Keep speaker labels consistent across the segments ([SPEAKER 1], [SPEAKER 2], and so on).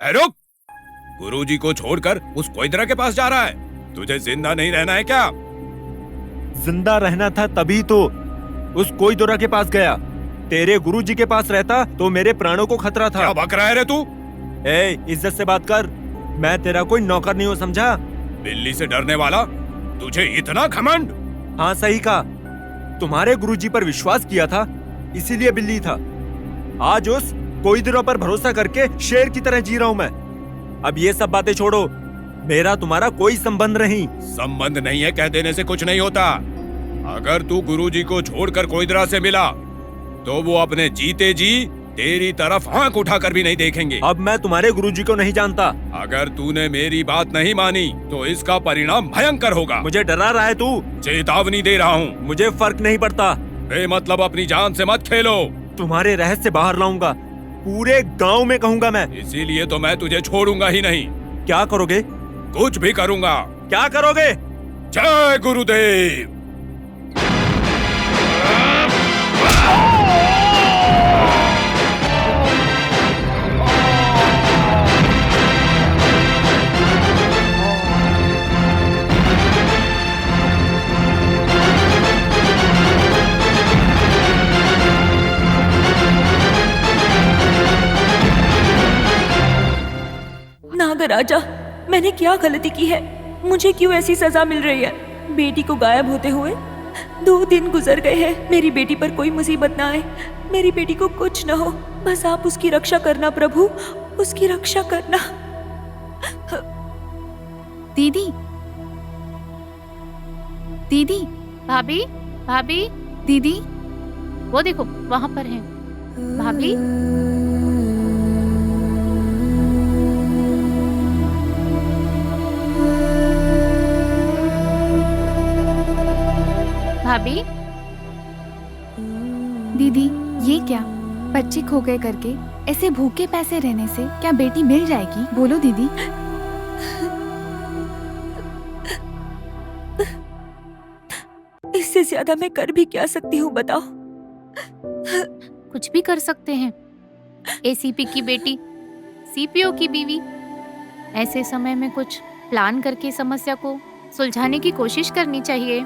[SPEAKER 1] ए रुक! गुरुजी को छोड़कर उस कोइदरा के पास जा रहा है। तुझे जिंदा नहीं रहना है क्या?
[SPEAKER 2] जिंदा रहना था तभी तो उस कोइदरा के पास गया। तेरे गुरुजी के पास रहता तो मेरे प्राणों को खतरा था।
[SPEAKER 1] क्या बक रहा है रे तू?
[SPEAKER 2] ए, इज्जत से बात कर। मैं तेरा कोई नौकर नहीं हूँ, समझा?
[SPEAKER 1] बिल्ली से डरने वाला, तुझे इतना घमंड?
[SPEAKER 2] हाँ, सही कहा। तुम्हारे गुरुजी पर विश्वास किया था, इसीलिए बिल्ली था। आज उस कोइदरा पर भरोसा करके शेर की तरह जी रहा हूँ मैं। अब ये सब बातें छोड़ो, मेरा तुम्हारा कोई संबंध नहीं।
[SPEAKER 1] संबंध नहीं है कह देने से कुछ नहीं होता। अगर तू गुरुजी को छोड़कर कोइदरा से मिला तो वो अपने जीते जी तेरी तरफ आंख उठाकर भी नहीं देखेंगे।
[SPEAKER 2] अब मैं तुम्हारे गुरुजी को नहीं जानता।
[SPEAKER 1] अगर तूने मेरी बात नहीं मानी तो इसका परिणाम भयंकर होगा।
[SPEAKER 2] मुझे डरा रहा है तू?
[SPEAKER 1] चेतावनी दे रहा हूँ।
[SPEAKER 2] मुझे फर्क नहीं पड़ता।
[SPEAKER 1] बेमतलब अपनी जान से मत खेलो।
[SPEAKER 2] तुम्हारे रहस्य बाहर लाऊंगा, पूरे गांव में कहूंगा मैं।
[SPEAKER 1] इसीलिए तो मैं तुझे छोड़ूंगा ही नहीं।
[SPEAKER 2] क्या करोगे?
[SPEAKER 1] कुछ भी करूंगा।
[SPEAKER 2] क्या करोगे?
[SPEAKER 1] जय गुरुदेव।
[SPEAKER 3] नागराजा, मैंने क्या गलती की है? मुझे क्यों ऐसी सजा मिल रही है? बेटी को गायब होते हुए 2 दिन गुजर गए हैं। मेरी बेटी पर कोई मुसीबत ना आए, मेरी बेटी को कुछ न हो। बस आप उसकी रक्षा करना प्रभु, उसकी रक्षा करना।
[SPEAKER 4] दीदी, दीदी,
[SPEAKER 5] भाभी, भाभी,
[SPEAKER 4] दीदी,
[SPEAKER 5] वो देखो वहाँ पर है। भाभी, भाभी,
[SPEAKER 4] दीदी, ये क्या? बच्चे खो गए करके ऐसे भूखे पैसे रहने से क्या बेटी मिल जाएगी? बोलो दीदी।
[SPEAKER 3] इससे ज्यादा मैं कर भी क्या सकती हूँ, बताओ?
[SPEAKER 5] कुछ भी कर सकते हैं। एसीपी की बेटी, सीपीओ की बीवी। ऐसे समय में कुछ प्लान करके समस्या को सुलझाने की कोशिश करनी चाहिए।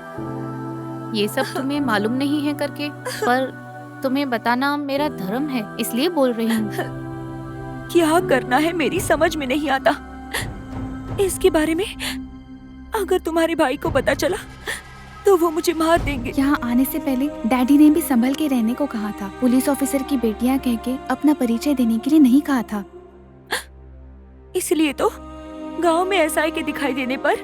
[SPEAKER 5] ये सब तुम्हें मालूम नहीं है करके, पर तुम्हें बताना मेरा धर्म है, इसलिए बोल रही हूँ।
[SPEAKER 3] क्या करना है मेरी समझ में नहीं आता। इसके बारे में अगर तुम्हारे भाई को पता चला तो वो मुझे मार देंगे।
[SPEAKER 4] यहाँ आने से पहले डैडी ने भी संभल के रहने को कहा था। पुलिस ऑफिसर की बेटियां कह के अपना परिचय देने के लिए नहीं कहा था।
[SPEAKER 3] इसलिए तो गांव में एसआई के दिखाई देने पर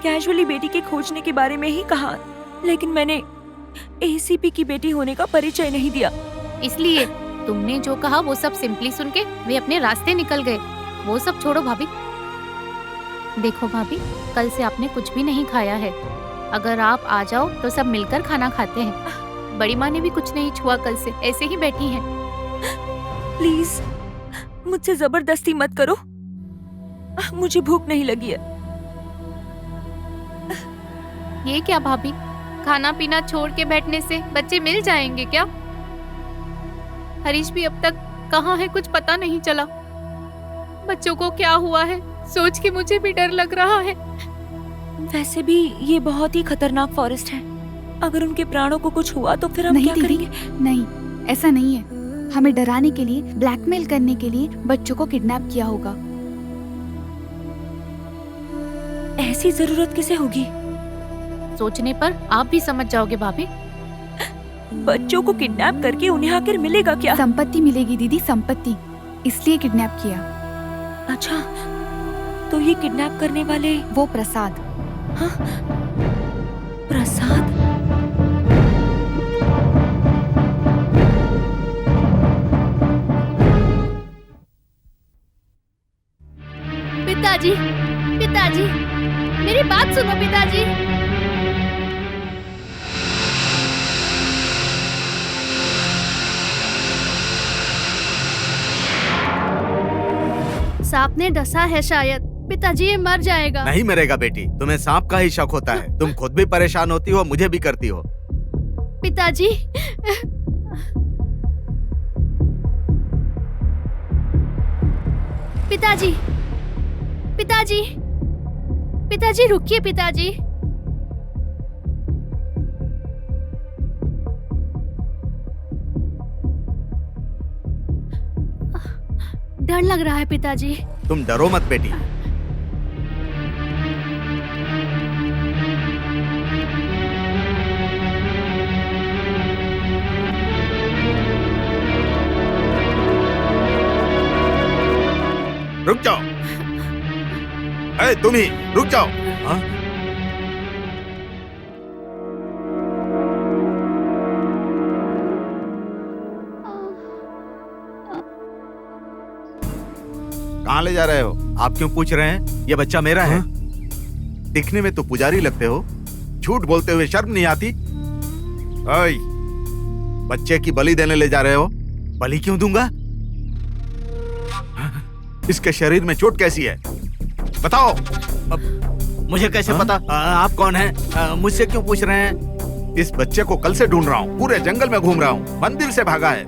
[SPEAKER 3] कैजुअली बेटी के खोजने के बारे में ही कहा, लेकिन मैंने एसीपी की बेटी होने का परिचय नहीं दिया।
[SPEAKER 5] इसलिए तुमने जो कहा वो सब सिंपली सुन के वे अपने रास्ते निकल गए। वो सब छोड़ो भाभी। देखो भाभी, कल से आपने कुछ भी नहीं खाया है। अगर आप आ जाओ तो सब मिलकर खाना खाते हैं। बड़ी माँ ने भी कुछ नहीं छुआ कल से, ऐसे ही बैठी हैं।
[SPEAKER 3] प्लीज मुझसे जबरदस्ती मत करो, मुझे भूख नहीं लगी है।
[SPEAKER 5] ये क्या भाभी, खाना पीना छोड़ के बैठने से बच्चे मिल जाएंगे क्या? हरीश भी अब तक कहाँ है कुछ पता नहीं चला। बच्चों को क्या हुआ है सोच के मुझे भी डर लग रहा है।
[SPEAKER 3] वैसे भी ये बहुत ही खतरनाक फॉरेस्ट है। अगर उनके प्राणों को कुछ हुआ तो फिर हम
[SPEAKER 4] नहीं
[SPEAKER 3] क्या
[SPEAKER 4] दीदी,
[SPEAKER 3] करेंगे?
[SPEAKER 4] नहीं, ऐसा नहीं है। हमें डराने के लिए, ब्लैकमेल करने के लिए बच्चों को किडनैप किया होगा।
[SPEAKER 3] ऐसी जरूरत किसे होगी?
[SPEAKER 5] सोचने पर आप भी समझ जाओगे भाभी।
[SPEAKER 3] बच्चों को किडनैप करके उन्हें आखिर मिलेगा क्या?
[SPEAKER 4] संपत्ति मिलेगी दीदी, संपत्ति, इसलिए किडनैप किया।
[SPEAKER 3] अच्छा, तो ये किडनैप करने वाले
[SPEAKER 4] वो प्रसाद।
[SPEAKER 3] हाँ? प्रसाद?
[SPEAKER 5] पिताजी, पिताजी, मेरी बात सुनो पिताजी। सांप ने डसा है शायद। पिताजी ये मर जाएगा।
[SPEAKER 6] नहीं मरेगा बेटी, तुम्हें सांप का ही शक होता है। तुम खुद भी परेशान होती हो, मुझे भी करती हो।
[SPEAKER 5] पिताजी,
[SPEAKER 7] पिताजी, पिताजी, पिताजी रुकिए पिताजी। डर लग रहा है पिताजी।
[SPEAKER 6] तुम डरो मत बेटी। रुक जाओ। तुम ही रुक जाओ। हाँ? कहाँ ले जा रहे हो? आप क्यों पूछ रहे हैं? ये बच्चा मेरा है। दिखने में तो पुजारी लगते हो, झूठ बोलते हुए शर्म नहीं आती? ओए, बच्चे की बलि देने ले जा रहे हो? बलि क्यों दूंगा? इसके शरीर में चोट कैसी है बताओ। मुझे कैसे पता? आप कौन हैं? मुझसे क्यों पूछ रहे हैं? इस बच्चे को कल से ढूंढ रहा हूँ, पूरे जंगल में घूम रहा हूँ। मंदिर से भागा है।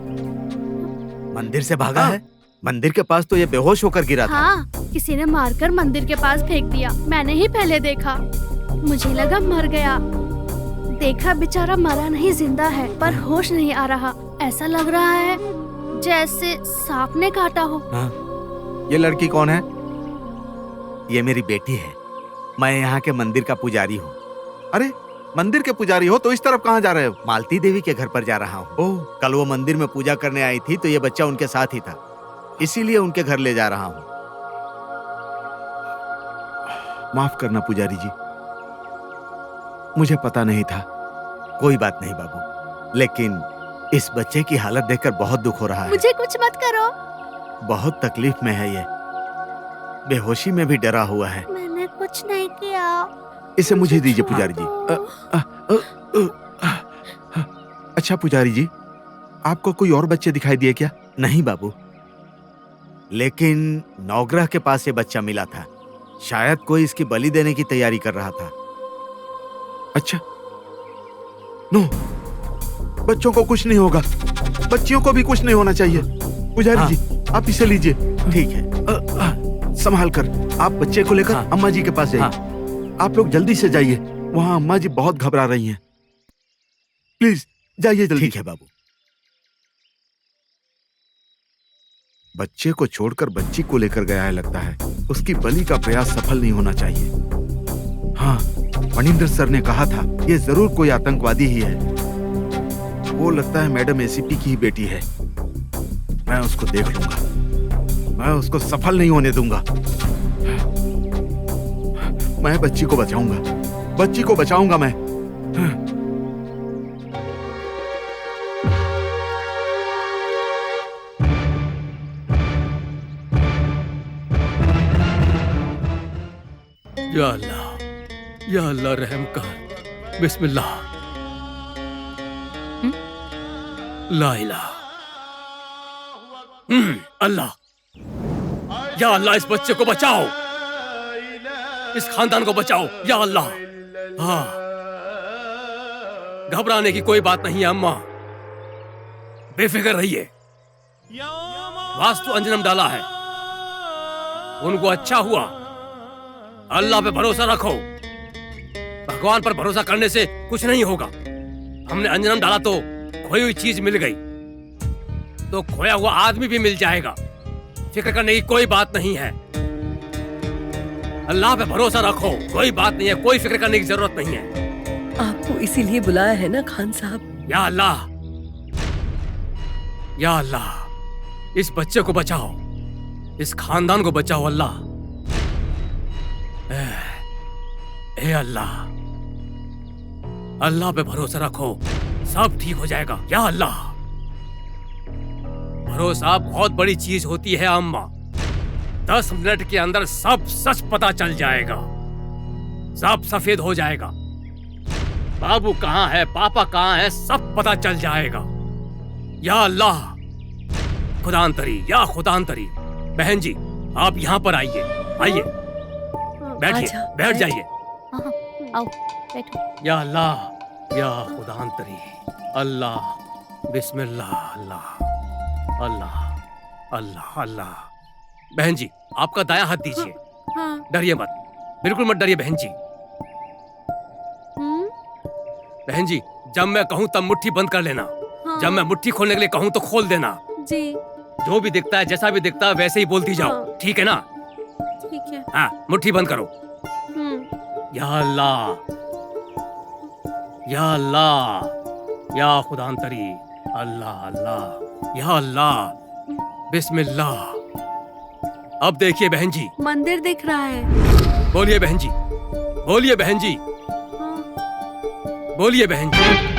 [SPEAKER 6] मंदिर से भागा है? मंदिर के पास तो ये बेहोश होकर गिरा था।
[SPEAKER 7] हाँ, किसी ने मारकर मंदिर के पास फेंक दिया। मैंने ही पहले देखा, मुझे लगा मर गया। देखा बेचारा मरा नहीं, जिंदा है, पर होश नहीं आ रहा। ऐसा लग रहा है जैसे सांप ने काटा हो।
[SPEAKER 6] ये लड़की कौन है? ये मेरी बेटी है। मैं यहाँ के मंदिर का पुजारी हूँ। अरे मंदिर के पुजारी हो तो इस तरफ कहाँ जा रहे हो? मालती देवी के घर पर जा रहा हूँ। ओह, कल वो मंदिर में पूजा करने आई थी तो ये बच्चा उनके साथ ही था, इसीलिए उनके घर ले जा रहा हूँ। माफ करना पुजारी जी, मुझे पता नहीं था। कोई बात नहीं बाबू, लेकिन इस बच्चे की हालत देखकर बहुत दुख हो रहा है।
[SPEAKER 7] मुझे कुछ मत करो।
[SPEAKER 6] बहुत तकलीफ में है ये, बेहोशी में भी डरा हुआ है।
[SPEAKER 7] मैंने कुछ नहीं किया।
[SPEAKER 6] इसे मुझे दीजिए पुजारी जी। अच्छा पुजारी जी, आपको कोई और बच्चे दिखाई दिए क्या? नहीं बाबू, लेकिन नवग्रह के पास ये बच्चा मिला था। शायद कोई इसकी बलि देने की तैयारी कर रहा था। अच्छा, नो, बच्चों को कुछ नहीं होगा, बच्चियों को भी कुछ नहीं होना चाहिए। पुजारी जी, आप इसे लीजिए। ठीक है, संभाल कर। आप बच्चे को लेकर अम्मा जी के पास जाइए। आप लोग जल्दी से जाइए, वहाँ अम्मा जी बहुत घबरा रही हैं। प्लीज जाइए जल्दी। ठीक है बाबू। बच्चे को छोड़कर बच्ची को लेकर गया है, लगता है उसकी बलि का प्रयास सफल नहीं होना चाहिए। हाँ, मणिंदर सर ने कहा था ये जरूर कोई आतंकवादी ही है। वो लगता है मैडम एसीपी की ही बेटी है। मैं उसको देख लूंगा, मैं उसको सफल नहीं होने दूंगा। मैं बच्ची को बचाऊंगा, बच्ची को बचाऊंगा मैं।
[SPEAKER 8] या अल्लाह रहम कर। बिस्मिल्लाह। ला इलाहा। अल्लाह, या अल्लाह इस बच्चे को बचाओ, इस खानदान को बचाओ या अल्लाह। हाँ, घबराने की कोई बात नहीं है अम्मा, बेफिक्र रहिए। वास्तु अंजनम डाला है, उनको अच्छा हुआ। अल्लाह पे भरोसा रखो, भगवान पर भरोसा करने से कुछ नहीं होगा। हमने अंजनम डाला तो खोई हुई चीज मिल गई, तो खोया हुआ आदमी भी मिल जाएगा। फिक्र करने की कोई बात नहीं है। अल्लाह पे भरोसा रखो, कोई बात नहीं है, कोई फिक्र करने की जरूरत नहीं है।
[SPEAKER 9] आपको इसीलिए बुलाया है ना खान साहब।
[SPEAKER 8] या अल्लाह, या अल्लाह इस बच्चे को बचाओ, इस खानदान को बचाओ अल्लाह। ए अल्लाह, अल्लाह पे भरोसा रखो, सब ठीक हो जाएगा या अल्लाह। भरोसा बहुत बड़ी चीज होती है अम्मा। 10 मिनट के अंदर सब सच पता चल जाएगा, सब सफेद हो जाएगा। बाबू कहाँ है, पापा कहाँ है, सब पता चल जाएगा या अल्लाह। खुदांतरी या खुदांतरी। बहन जी, आप यहाँ पर आइए, आइए, बैठिए, बैठ जाइए।
[SPEAKER 7] आओ बैठो।
[SPEAKER 8] या अल्लाह, या खुदांतरी। अल्लाह, बिस्मिल्लाह। अल्लाह, अल्लाह, अल्लाह, अल्लाह। बहन जी, आपका दायां हाथ दीजिए।
[SPEAKER 5] हाँ।
[SPEAKER 8] डरिए मत, बिल्कुल मत डरिए बहन जी। बहन जी, जब मैं कहूँ तब मुट्ठी बंद कर लेना।
[SPEAKER 5] हाँ।
[SPEAKER 8] जब मैं मुट्ठी खोलने के लिए कहूँ तो खोल देना।
[SPEAKER 5] जी
[SPEAKER 8] जो भी दिखता है, जैसा भी दिखता है, वैसे ही बोलती जाओ।
[SPEAKER 5] हाँ।
[SPEAKER 8] ठीक है ना?
[SPEAKER 5] ठीक है।
[SPEAKER 8] हाँ, मुट्ठी बंद करो। या अल्लाह, या अल्लाह, या खुदांतरी, अल्लाह अल्लाह, या अल्लाह, बिस्मिल्लाह। अब देखिए बहन जी,
[SPEAKER 5] मंदिर दिख रहा है।
[SPEAKER 8] बोलिए बहन जी, बोलिए बहन जी, बोलिए बहन जी।